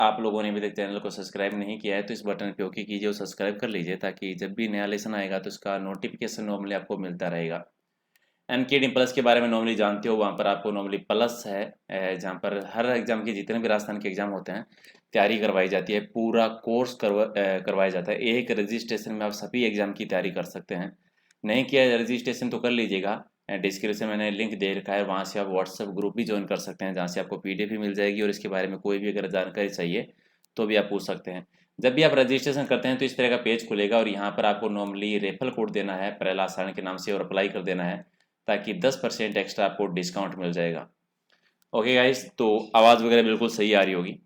आप लोगों ने अभी तक चैनल को सब्सक्राइब नहीं किया है तो इस बटन पे ओके कीजिए और सब्सक्राइब कर लीजिए, ताकि जब भी नया लेसन आएगा तो उसका नोटिफिकेशन नॉर्मली आपको मिलता रहेगा। एनकेडी प्लस के बारे में नॉर्मली जानते हो, वहाँ पर आपको नॉर्मली प्लस है, जहाँ पर हर एग्जाम के जितने भी राजस्थान के एग्जाम होते हैं तैयारी करवाई जाती है, पूरा कोर्स करवाया जाता है। एक रजिस्ट्रेशन में आप सभी एग्जाम की तैयारी कर सकते हैं। नहीं किया रजिस्ट्रेशन तो कर लीजिएगा, डिस्क्रिप्शन में मैंने लिंक दे रखा है, वहाँ से आप व्हाट्सएप ग्रुप भी ज्वाइन कर सकते हैं, जहाँ से आपको पीडीएफ भी मिल जाएगी और इसके बारे में कोई भी अगर जानकारी चाहिए तो भी आप पूछ सकते हैं। जब भी आप रजिस्ट्रेशन करते हैं तो इस तरह का पेज खुलेगा और यहाँ पर आपको नॉर्मली रेफरल कोड देना है प्रहलाद सारण के नाम से और अप्लाई कर देना है, ताकि 10% एक्स्ट्रा आपको डिस्काउंट मिल जाएगा। ओके गाइस, तो आवाज़ वगैरह बिल्कुल सही आ रही होगी।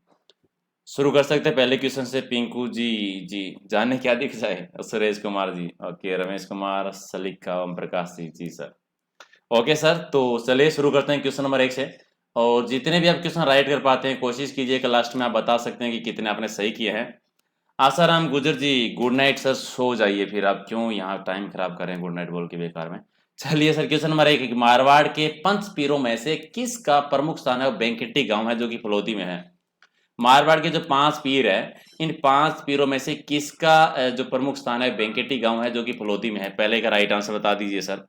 शुरू कर सकते हैं पहले क्वेश्चन से। पिंकू जी, जी जाने क्या दिख जाए। सुरेश कुमार जी, ओके। रमेश कुमार, सलीका, ओम प्रकाश जी, जी सर। ओके सर, तो चलिए शुरू करते हैं क्वेश्चन नंबर 1 से। और जितने भी आप क्वेश्चन राइट कर पाते हैं कोशिश कीजिए कि लास्ट में आप बता सकते हैं कि कितने आपने सही किए हैं। आसाराम गुजर जी, गुड नाइट सर, सो जाइए फिर, आप क्यों यहाँ टाइम खराब कर रहे हैं गुड नाइट बोल के बेकार में। चलिए सर, क्वेश्चन नंबर 1, मारवाड़ के पंच पीरों में से किसका प्रमुख स्थान है? बेंकेटी गांव है जो कि फलोदी में है। मारवाड़ के जो 5 पीर है, इन 5 पीरों में से किसका जो प्रमुख स्थान है बेंकेटी गांव है जो कि फलोदी में है? पहले का राइट आंसर बता दीजिए सर।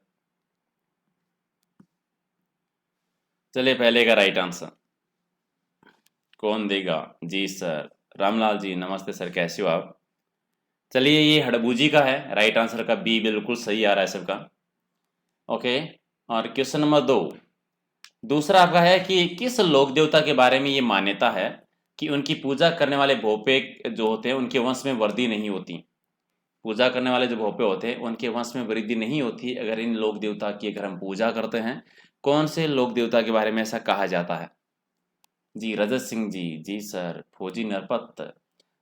चलिए पहले का राइट आंसर कौन देगा? जी सर, रामलाल जी नमस्ते सर, कैसे हो आप? चलिए ये हड़बूजी का है, राइट आंसर का बी बिल्कुल सही आ रहा है सबका। ओके, और क्वेश्चन नंबर 2, दूसरा आपका है कि किस लोक देवता के बारे में ये मान्यता है कि उनकी पूजा करने वाले भोपे जो होते हैं उनके वंश में वृद्धि नहीं होती। पूजा करने वाले जो भोपे होते हैं उनके वंश में वृद्धि नहीं होती अगर इन लोक देवता की अगर हम पूजा करते हैं। कौन से लोक देवता के बारे में ऐसा कहा जाता है? जी रजत सिंह जी, जी सर। फौजी नरपत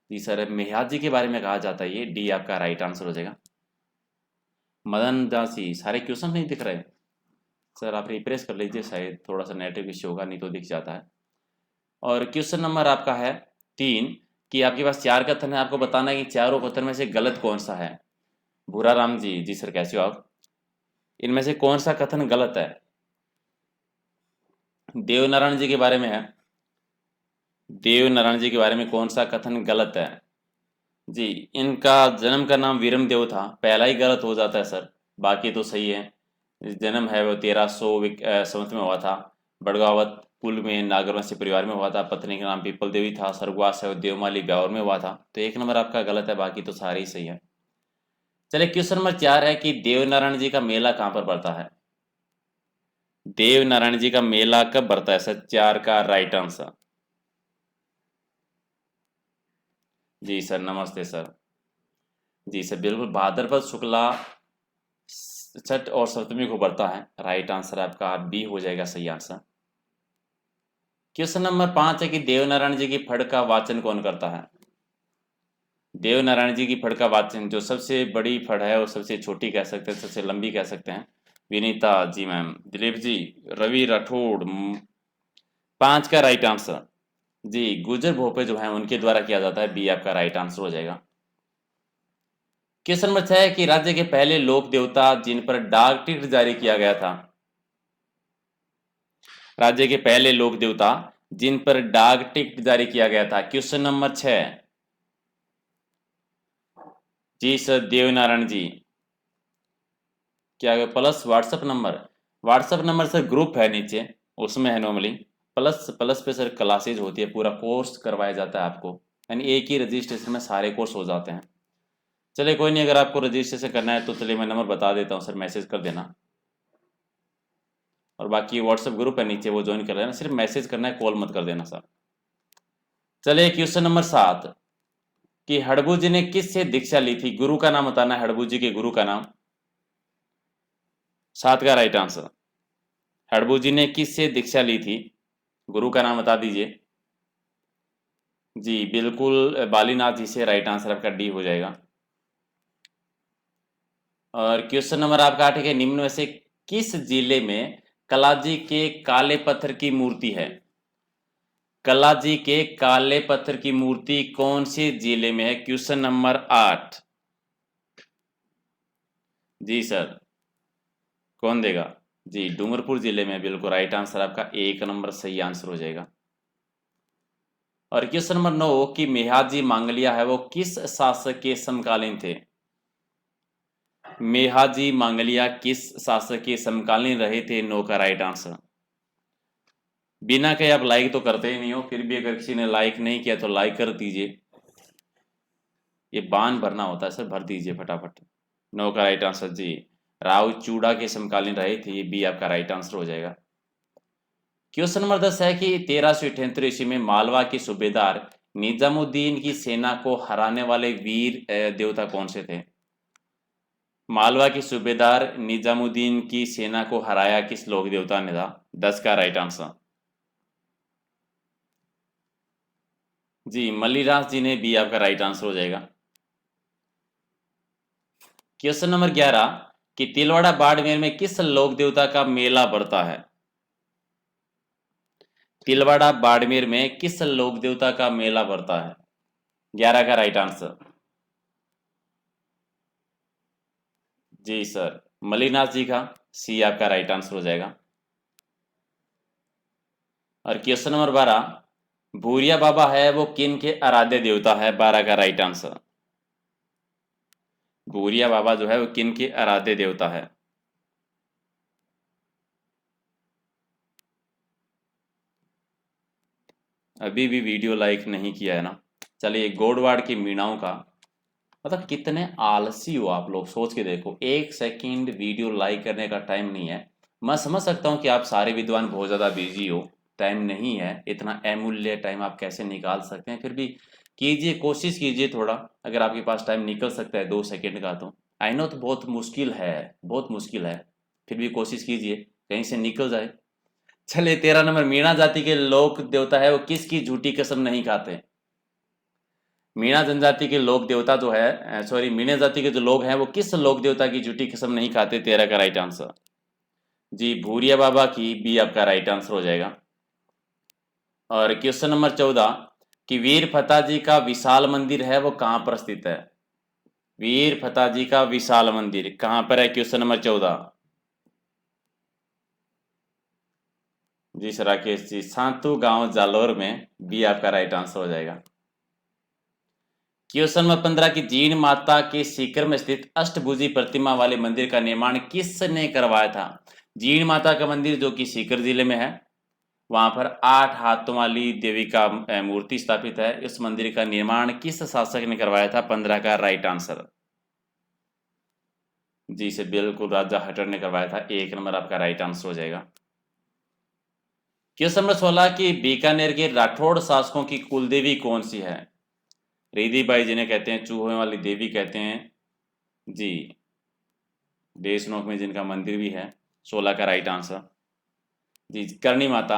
जी सर। मेहयाज जी के बारे में कहा जाता है, ये डी आपका राइट आंसर हो जाएगा। मदन दासी, सारे क्वेश्चन नहीं दिख रहे सर, आप रिप्रेस कर लीजिए, शायद थोड़ा सा नेटवर्क इश्यू होगा, नहीं तो दिख जाता है। और क्वेश्चन नंबर आपका है 3, कि आपके पास 4 कथन है, आपको बताना है कि चारों कथन में से गलत कौन सा है। भूरा राम जी, जी सर कैसे हो आप? इनमें से कौन सा कथन गलत है? देवनारायण जी के बारे में है, देवनारायण जी के बारे में कौन सा कथन गलत है? जी, इनका जन्म का नाम वीरम देव था, पहला ही गलत हो जाता है सर, बाकी तो सही है। जन्म है वो 1300 संवत में हुआ था। बड़गावत कुल में नागरवंशी परिवार में हुआ था। पत्नी का नाम पीपल देवी था। स्वर्गवास है वो देवमाली ब्यावर में हुआ था। तो 1 नंबर आपका गलत है, बाकी तो सारे ही सही है। चलिए क्वेश्चन नंबर 4 है कि देवनारायण जी का मेला कहाँ पर पड़ता है? देवनारायण जी का मेला कब पड़ता है सर? 4 का राइट आंसर। जी सर नमस्ते सर। जी सर बिल्कुल, भाद्रपद शुक्ला छठ और सप्तमी को बढ़ता है। राइट आंसर आपका बी हो जाएगा सही आंसर। क्वेश्चन नंबर 5 है कि देवनारायण जी की फड़ का वाचन कौन करता है? देवनारायण जी की फड़ का वाचन, जो सबसे बड़ी फड़ है और सबसे छोटी कह सकते हैं, सबसे लंबी कह सकते हैं, विनीता जी मैम, दिलीप जी, रवि राठौड़। 5 का राइट आंसर जी गुजर भोपे जो है उनके द्वारा किया जाता है, बी आपका राइट आंसर हो जाएगा। क्वेश्चन नंबर 6 है कि राज्य के पहले लोक देवता जिन पर डाक टिकट जारी किया गया था। राज्य के पहले लोक देवता जिन पर डाक टिकट जारी किया गया था। क्वेश्चन नंबर 6, जी सर देवनारायण जी। क्या plus WhatsApp number? WhatsApp number sir group है नीचे, उसमें है नॉर्मली। प्लस प्लस पे सर क्लासेज होती है, पूरा कोर्स करवाया जाता है आपको, यानी एक ही रजिस्ट्रेशन में सारे कोर्स हो जाते हैं। चलिए कोई नहीं, अगर आपको रजिस्ट्रेशन करना है तो चलिए मैं नंबर बता देता हूँ सर, मैसेज कर देना। और बाकी व्हाट्सएप ग्रुप है नीचे, वो ज्वाइन कर लेना, सिर्फ मैसेज करना है, कॉल मत कर देना सर। चलिए क्वेश्चन नंबर 7, कि हड़बू जी ने किस से दीक्षा ली थी? गुरु का नाम बताना है, हड़बू जी के गुरु का नाम। 7 का राइट आंसर, हड़बू जी ने किस से दीक्षा ली थी? गुरु का नाम बता दीजिए। जी बिल्कुल, बालीनाथ जी से, राइट आंसर आपका डी हो जाएगा। और क्वेश्चन नंबर आपका 8 है, निम्न में से किस जिले में कलाजी के काले पत्थर की मूर्ति है? कलाजी के काले पत्थर की मूर्ति कौन से जिले में है? Question number 8। जी सर कौन देगा? जी डूंगरपुर जिले में, बिल्कुल राइट आंसर आपका 1 नंबर सही आंसर हो जाएगा। और क्वेश्चन नंबर 9 कि मेहाजी मांगलिया है वो किस शासक के समकालीन थे? मेहाजी मांगलिया किस शासक के समकालीन रहे थे? 9 का राइट आंसर। बिना कहे आप लाइक तो करते ही नहीं हो, फिर भी अगर किसी ने लाइक नहीं किया तो लाइक कर दीजिए। ये बान भरना होता है सर, भर दीजिए फटाफट। 9 का राइट आंसर जी, राव चूड़ा के समकालीन रहे थे। ये बी आपका राइट आंसर हो जाएगा। क्वेश्चन नंबर 10 है कि 1378 ईस्वी में मालवा के सूबेदार निजामुद्दीन की सेना को हराने वाले वीर देवता कौन से थे? मालवा के सूबेदार निजामुद्दीन की सेना को हराया किस लोक देवता ने था? 10 का राइट आंसर जी, मल्लीराज जी ने। बी आपका राइट आंसर हो जाएगा। क्वेश्चन नंबर 11 कि तिलवाड़ा बाड़मेर में किस लोक देवता का मेला बढ़ता है? तिलवाड़ा बाड़मेर में किस लोक देवता का मेला बढ़ता है? 11 का राइट आंसर जी सर, मल्लीनाथ जी का। सी आपका राइट आंसर हो जाएगा। और क्वेश्चन नंबर 12 भूरिया बाबा है वो किन के आराध्य देवता है? 12 का राइट आंसर। भूरिया बाबा जो है वो किन के आराध्य देवता है? अभी भी वीडियो लाइक नहीं किया है ना? चलिए, गोडवाड़ की मीणाओं का, मतलब कितने आलसी हो आप लोग, सोच के देखो। 1 सेकंड वीडियो लाइक करने का टाइम नहीं है। मैं समझ सकता हूँ कि आप सारे विद्वान बहुत ज़्यादा बिजी हो, टाइम नहीं है। इतना अमूल्य टाइम आप कैसे निकाल सकते हैं? फिर भी कीजिए, कोशिश कीजिए थोड़ा। अगर आपके पास टाइम निकल सकता है 2 सेकंड का तो आई नो, तो बहुत मुश्किल है, बहुत मुश्किल है। फिर भी कोशिश कीजिए कहीं से निकल जाए। चलिए, 13 नंबर मीणा जाति के लोक देवता है वो किसकी झूठी कसम नहीं खाते? मीणा जनजाति के लोक देवता जो है, सॉरी, मीणा जाति के जो लोग हैं वो किस लोक देवता की झूठी कसम नहीं खाते? 13 का राइट आंसर जी, भूरिया बाबा की। बी आपका राइट आंसर हो जाएगा। और क्वेश्चन नंबर 14 कि वीर फता जी का विशाल मंदिर है वो कहाँ पर स्थित है? वीर फता जी का विशाल मंदिर कहाँ पर है? क्वेश्चन नंबर 14 जी सर, राकेश जी, सांतु गांव जालोर में। बी आपका राइट आंसर हो जाएगा। क्वेश्चन नंबर 15 की जीण माता के सीकर में स्थित अष्टभुजी प्रतिमा वाले मंदिर का निर्माण किसने करवाया था? जीण माता का मंदिर जो कि सीकर जिले में है, वहां पर 8 हाथों वाली देवी का मूर्ति स्थापित है। इस मंदिर का निर्माण किस शासक ने करवाया था? 15 का राइट आंसर जी से बिल्कुल राजा हटर ने करवाया था। 1 नंबर आपका राइट आंसर हो जाएगा। क्वेश्चन नंबर 16 की बीकानेर के राठौड़ शासकों की कुलदेवी कौन सी है? रिधि बाई जिन्हें कहते हैं चूहों वाली देवी कहते हैं जी, देशनोक में जिनका मंदिर भी है। 16 का राइट आंसर जी, करणी माता।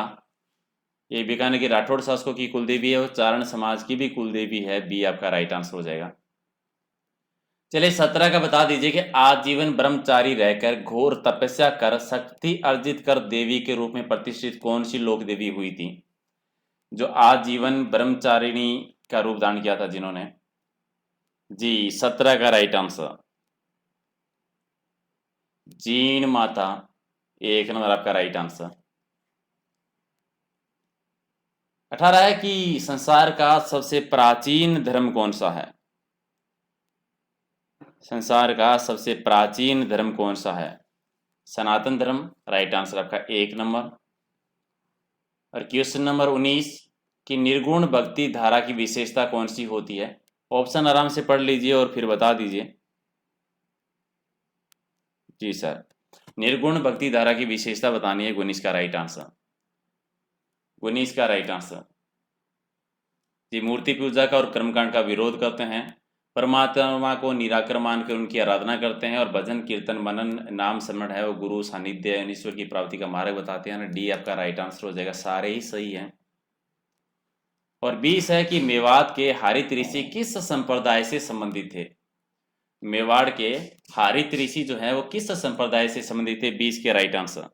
ये बीकानेर की राठौड़ शासकों की कुलदेवी है और चारण समाज की भी कुलदेवी है। बी आपका राइट आंसर हो जाएगा। चलिए, 17 का बता दीजिए कि आजीवन ब्रह्मचारी रहकर घोर तपस्या कर शक्ति अर्जित कर देवी के रूप में प्रतिष्ठित कौन सी लोक देवी हुई थी? जो आजीवन ब्रह्मचारिणी का रूप धारण किया था जिन्होंने जी, 17 का right answer Jeen Mata. 1 number आपका राइट आंसर। 18 है कि संसार का सबसे प्राचीन धर्म कौन सा है? संसार का सबसे प्राचीन धर्म कौन सा है? सनातन धर्म। राइट आंसर आपका 1 नंबर। और क्वेश्चन नंबर 19 कि निर्गुण भक्ति धारा की विशेषता कौन सी होती है? ऑप्शन आराम से पढ़ लीजिए और फिर बता दीजिए। जी सर, निर्गुण भक्ति धारा की विशेषता बतानी है। 19 का राइट आंसर 19 का राइट आंसर जी, मूर्ति पूजा का और कर्मकांड का विरोध करते हैं, परमात्मा को निराकर मानकर उनकी आराधना करते हैं, और भजन कीर्तन मनन नाम स्मरण है वो गुरु सानिध्य ईश्वर की प्राप्ति का मार्ग बताते हैं। डी आपका राइट आंसर हो जाएगा। सारे ही सही हैं। और 20 है कि मेवात के हरित ऋषि किस संप्रदाय से संबंधित थे? मेवाड़ के हरित ऋषि जो है वो किस संप्रदाय से संबंधित थे? 20 के राइट आंसर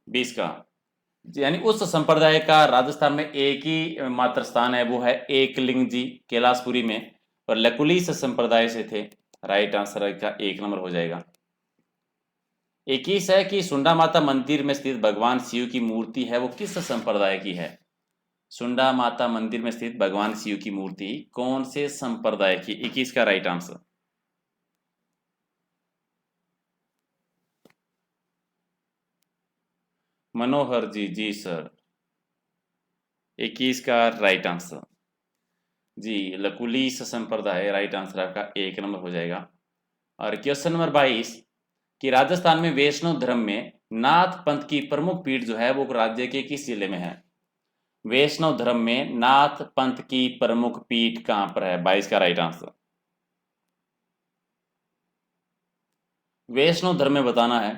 20 का, यानी उस संप्रदाय का राजस्थान में एक ही मात्र स्थान है, वो है एकलिंग जी कैलाशपुरी में, और लकुलीस संप्रदाय से थे। राइट आंसर का 1 नंबर हो जाएगा। 21 है कि सुंडा माता मंदिर में स्थित भगवान शिव की मूर्ति है वो किस संप्रदाय की है? सुंडा माता मंदिर में स्थित भगवान शिव की मूर्ति कौन से संप्रदाय की? 21 का राइट आंसर। मनोहर जी, जी सर, 21 का राइट आंसर। जी, लकुलीस संप्रदाय राइट आंसर आपका 1 नंबर हो जाएगा। और क्वेश्चन नंबर 22 कि राजस्थान में वैष्णव धर्म में नाथ पंथ की प्रमुख पीठ जो है वो राज्य के किस जिले में है? वैष्णव धर्म में नाथ पंथ की प्रमुख पीठ कहां पर है? 22 का राइट आंसर। वैष्णव धर्म में बताना है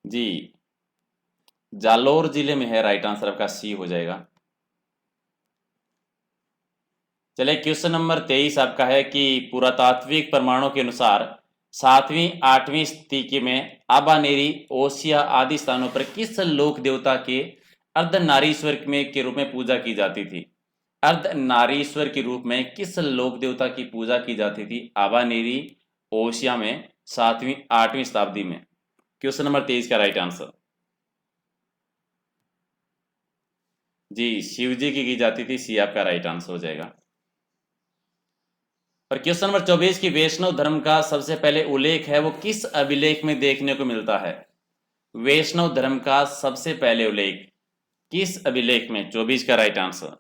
जी, जालोर जिले में है, राइट आंसर आपका सी हो जाएगा। चलिए क्वेश्चन नंबर 23 आपका है कि पुरातात्विक प्रमाणों के अनुसार 7वीं 8वीं शती में आबानेरी, ओसिया आदि स्थानों पर किस लोक देवता के अर्धनारीश्वर में के रूप में पूजा की जाती थी? अर्धनारीश्वर के रूप में किस लोक देवता की पूजा की जाती थी आबानेरी, ओसिया में 7वीं 8वीं शताब्दी में? क्वेश्चन नंबर 23 का राइट आंसर। जी, शिव जी की जाती थी, सी आपका राइट आंसर हो जाएगा। और क्वेश्चन नंबर 24 की वैष्णव धर्म का सबसे पहले उल्लेख है वो किस अभिलेख में देखने को मिलता है? वैष्णव धर्म का सबसे पहले उल्लेख किस अभिलेख में? 24 का राइट आंसर।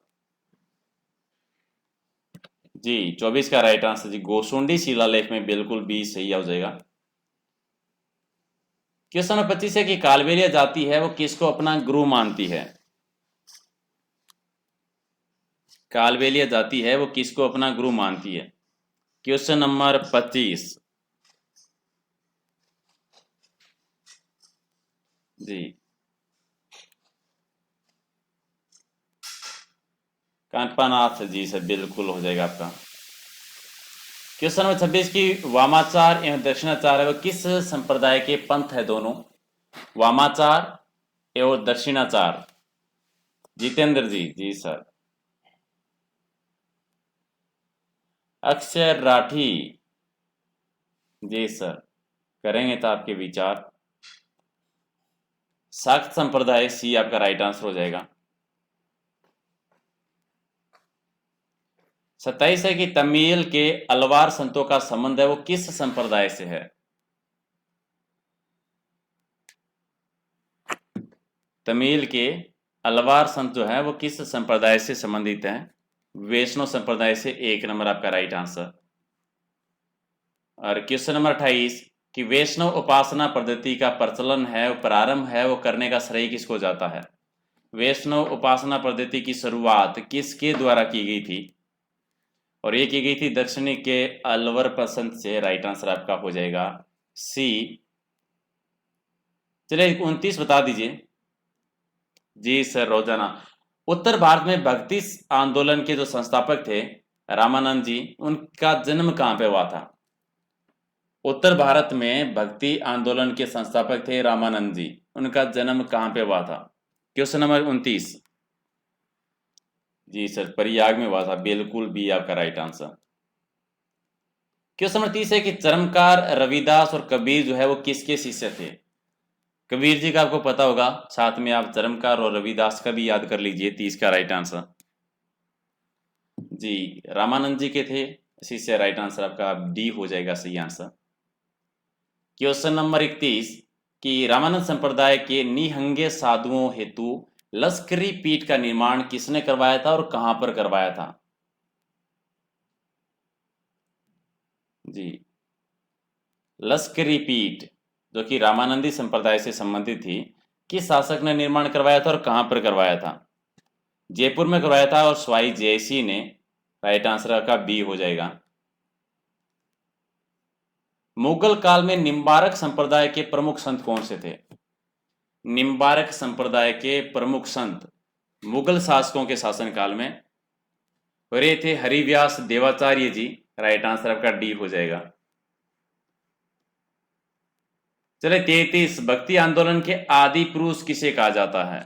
जी, 24 का राइट आंसर जी, गोसुंडी शिलालेख में, बिल्कुल बी सही हो जाएगा। क्वेश्चन नंबर 25 है कि कालबेलिया जाति है वो किसको अपना गुरु मानती है? कालबेलिया जाति है वो किसको अपना गुरु मानती है? क्वेश्चन नंबर 25 जी, कांटपानाथ जी से बिल्कुल हो जाएगा आपका। क्वेश्चन नंबर 26 की वामाचार एवं दक्षिणाचार है वो किस संप्रदाय के पंथ है दोनों? वामाचार एवं दक्षिणाचार। जितेंद्र जी, जी सर। अक्षय राठी, जी सर, करेंगे तो आपके विचार। शाक्त संप्रदाय, सी आपका राइट आंसर हो जाएगा। 27 है कि तमिल के अलवार संतों का संबंध है वो किस संप्रदाय से है? तमिल के अलवार संत जो है वो किस संप्रदाय से संबंधित हैं? वैष्णव संप्रदाय से, 1 नंबर आपका राइट आंसर। और क्वेश्चन नंबर 28 कि वैष्णव उपासना पद्धति का प्रचलन है, प्रारंभ है वो करने का श्रेय किसको जाता है? वैष्णव उपासना पद्धति की शुरुआत किसके द्वारा की गई थी? और ये की गई थी दक्षिणी के अलवर पसंद से, राइट आंसर आपका हो जाएगा सी। चलिए 29 बता दीजिए। जी सर, रोजाना। उत्तर भारत में भक्ति आंदोलन के जो संस्थापक थे रामानंद जी, उनका जन्म कहाँ पे हुआ था? उत्तर भारत में भक्ति आंदोलन के संस्थापक थे रामानंद जी, उनका जन्म कहाँ पे हुआ था? Question number 29। जी सर, प्रयाग में हुआ था, बिल्कुल बी आपका राइट आंसर। क्वेश्चन नंबर 30 है कि चरमकार रविदास और कबीर जो है वो किसके शिष्य थे? कबीर जी का आपको पता होगा, साथ में आप चरमकार और रविदास का भी याद कर लीजिए। 30 का राइट आंसर जी, रामानंद जी के थे शिष्य, राइट आंसर आपका डी हो जाएगा सही आंसर। क्वेश्चन नंबर 31 कि रामानंद संप्रदाय के निहंगे साधुओं हेतु लश्करी पीठ का निर्माण किसने करवाया था और कहां पर करवाया था? जी, लश्करी पीठ जो कि रामानंदी संप्रदाय से संबंधित थी, किस शासक ने निर्माण करवाया था और कहां पर करवाया था? जयपुर में करवाया था और स्वाई जयसिंह ने, राइट आंसर का बी हो जाएगा। मुगल काल में निम्बारक संप्रदाय के प्रमुख संत कौन से थे? निम्बारक संप्रदाय के प्रमुख संत मुगल शासकों के शासनकाल में, और ये थे हरिव्यास देवाचार्य जी, राइट आंसर आपका डी हो जाएगा। चले 33 भक्ति आंदोलन के आदि पुरुष किसे कहा जाता है?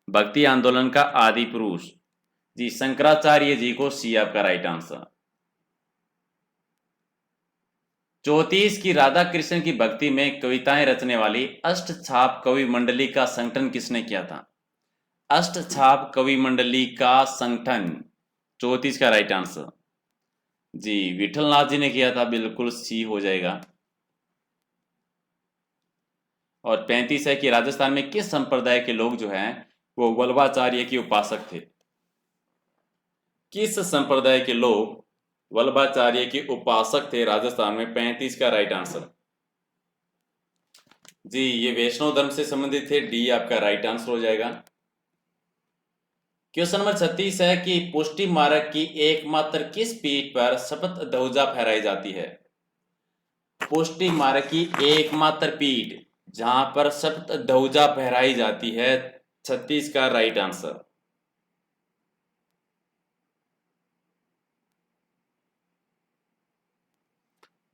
भक्ति आंदोलन का आदि पुरुष जी, शंकराचार्य जी को, सी आपका राइट आंसर। 34 की राधा कृष्ण की भक्ति में कविताएं रचने वाली अष्टछाप कवि मंडली का संगठन किसने किया था? अष्टछाप कवि मंडली का संगठन, 34 का राइट आंसर। जी विठल नाथ जी ने किया था, बिल्कुल सी हो जाएगा। और 35 है कि राजस्थान में किस संप्रदाय के लोग जो हैं वो वल्लभाचार्य के उपासक थे। किस संप्रदाय के लोग वल्लभाचार्य के उपासक थे राजस्थान में, 35 का राइट आंसर। जी ये वैष्णव धर्म से संबंधित थे, डी आपका राइट आंसर हो जाएगा। क्वेश्चन नंबर 36 है कि पुष्टि मार्ग की एकमात्र किस पीठ पर शपथ ध्वजा फहराई जाती है। पुष्टि मार्ग की एकमात्र पीठ जहां पर शपथ ध्वजा फहराई जाती है, 36 का राइट आंसर।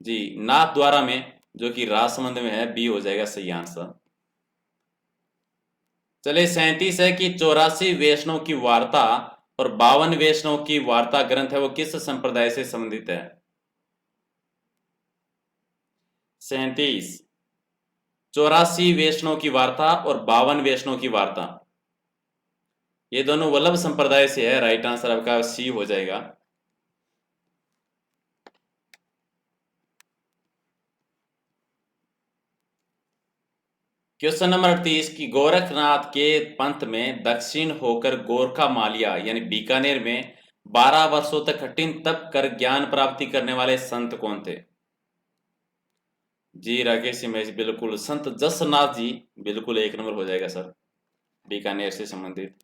जी नाथ द्वारा में, जो कि राजसमंद में है, बी हो जाएगा सही आंसर। चलिए 37 है कि 84 वैष्णव की वार्ता और 52 वैष्णव की वार्ता ग्रंथ है वो किस संप्रदाय से संबंधित है। 37 84 वैष्णव की वार्ता और 52 वैष्णव की वार्ता, ये दोनों वल्लभ संप्रदाय से है, राइट आंसर आपका सी हो जाएगा। क्वेश्चन नंबर 38 की गोरखनाथ के पंथ में दक्षिण होकर गोरखा मालिया यानी बीकानेर में 12 वर्षों तक कठिन तप कर ज्ञान प्राप्ति करने वाले संत कौन थे। जी राकेश सिंह, बिल्कुल संत जसनाथ जी, बिल्कुल एक नंबर हो जाएगा सर, बीकानेर से संबंधित।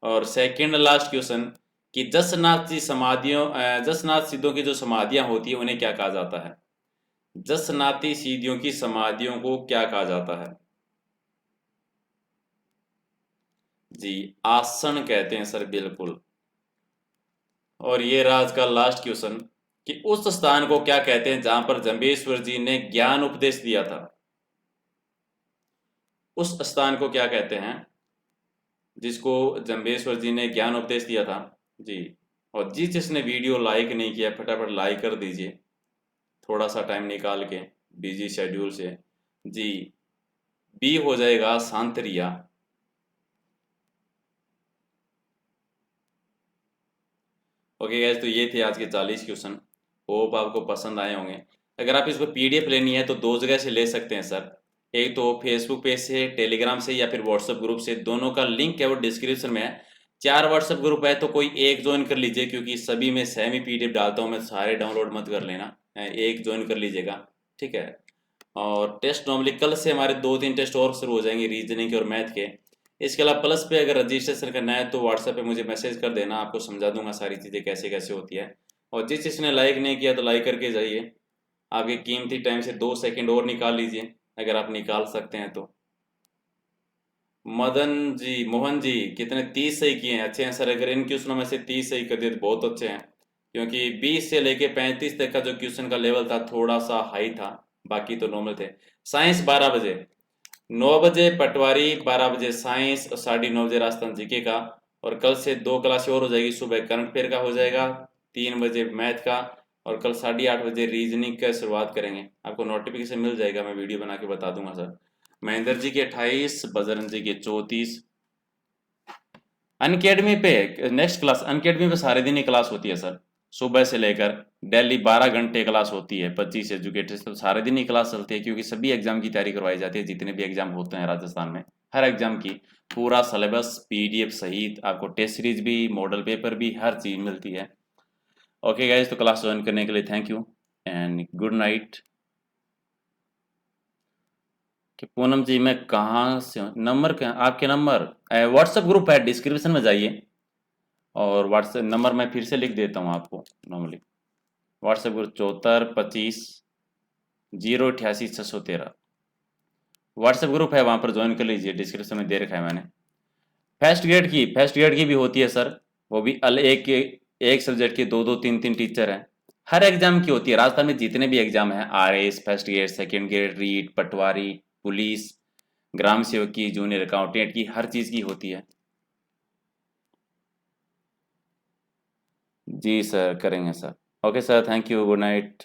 और सेकंड लास्ट क्वेश्चन कि जसनाथ जी समाधियों जसनाथ सिद्धों की जो समाधियां होती है उन्हें क्या कहा जाता है। जसनाती सीधियों की समाधियों को क्या कहा जाता है। जी आसन कहते हैं सर, बिल्कुल। और ये राज का लास्ट क्वेश्चन कि उस स्थान को क्या कहते हैं जहां पर जम्बेश्वर जी ने ज्ञान उपदेश दिया था। उस स्थान को क्या कहते हैं जिसको जम्बेश्वर जी ने ज्ञान उपदेश दिया था। जी और जिसने वीडियो लाइक नहीं किया फटाफट लाइक कर दीजिए, थोड़ा सा टाइम निकाल के बिजी शेड्यूल से। जी बी हो जाएगा सांतरिया। ओके गैस, तो ये थे आज के 40 क्वेश्चन, होप आपको पसंद आए होंगे। अगर आप इसको पीडीएफ लेनी है तो दो जगह से ले सकते हैं सर, एक तो फेसबुक पेज से, टेलीग्राम से, या फिर व्हाट्सएप ग्रुप से, दोनों का लिंक है वो डिस्क्रिप्शन में है। 4 व्हाट्सएप ग्रुप है तो कोई एक ज्वाइन कर लीजिए, क्योंकि सभी में सेम ही पीडीएफ डालता हूँ मैं, सारे डाउनलोड मत कर लेना, एक ज्वाइन कर लीजिएगा, ठीक है। और टेस्ट नॉर्मली कल से हमारे 2-3 टेस्ट और शुरू हो जाएंगे, रीजनिंग के और मैथ के। इसके अलावा प्लस पे अगर रजिस्ट्रेशन करना है तो व्हाट्सएप पे मुझे मैसेज कर देना, आपको समझा दूंगा सारी चीज़ें कैसे कैसे होती है। और जिस जिसने लाइक नहीं किया तो लाइक करके जाइए, आपके कीमती टाइम से 2 सेकंड और निकाल लीजिए अगर आप निकाल सकते हैं तो। मदन जी, मोहन जी, कितने 30 सही किए हैं, अच्छे हैं सर। अगर इन क्वेश्चनों में से 30 सही कर दिए तो बहुत अच्छे हैं, क्योंकि 20 से लेके 35 तक का जो क्वेश्चन का लेवल था थोड़ा सा हाई था, बाकी तो नॉर्मल थे। साइंस 12 बजे, 9 बजे पटवारी, 12 बजे साइंस और 9:30 बजे राजस्थान जीके का। और कल से 2 क्लास और हो जाएगी, सुबह करंट अफेयर का हो जाएगा, 3 बजे मैथ का, और कल 8:30 बजे रीजनिंग का शुरुआत करेंगे। आपको नोटिफिकेशन मिल जाएगा, मैं वीडियो बना के बता दूंगा सर। महेंद्र जी के 28, बजरंग जी के 34। अनकेडमी पे नेक्स्ट क्लास, अनकेडमी पे सारे दिन ही क्लास होती है सर, सुबह से लेकर डेली 12 घंटे क्लास होती है, 25 एजुकेटर्स, तो सारे दिन ही क्लास चलती है, क्योंकि सभी एग्जाम की तैयारी करवाई जाती है, जितने भी एग्जाम होते हैं राजस्थान में, हर एग्जाम की पूरा सिलेबस पीडीएफ सहित आपको टेस्ट सीरीज भी, मॉडल पेपर भी, हर चीज़ मिलती है। ओके गाइज, तो क्लास ज्वाइन करने के लिए thank you and good night. कि पूनम जी मैं कहाँ से हूँ, नंबर क्या आपके नंबर, व्हाट्सएप ग्रुप है डिस्क्रिप्शन में जाइए, और व्हाट्सएप नंबर मैं फिर से लिख देता हूँ आपको normally. WhatsApp group 7425 088 613 WhatsApp group है, वहाँ पर ज्वाइन कर लीजिए, डिस्क्रिप्शन में दे रखा है मैंने। फर्स्ट ग्रेड की भी होती है सर, वो भी एक सब्जेक्ट के 2-2 3-3 टीचर हैं, हर एग्जाम की होती है। राजस्थान में जितने भी एग्जाम हैं, RAS, first grade, second grade, REET, पटवारी, पुलिस, ग्राम सेवक की, जूनियर अकाउंटेंट की, हर चीज़ की होती है। जी सर करेंगे sir. Okay sir, thank you, good night.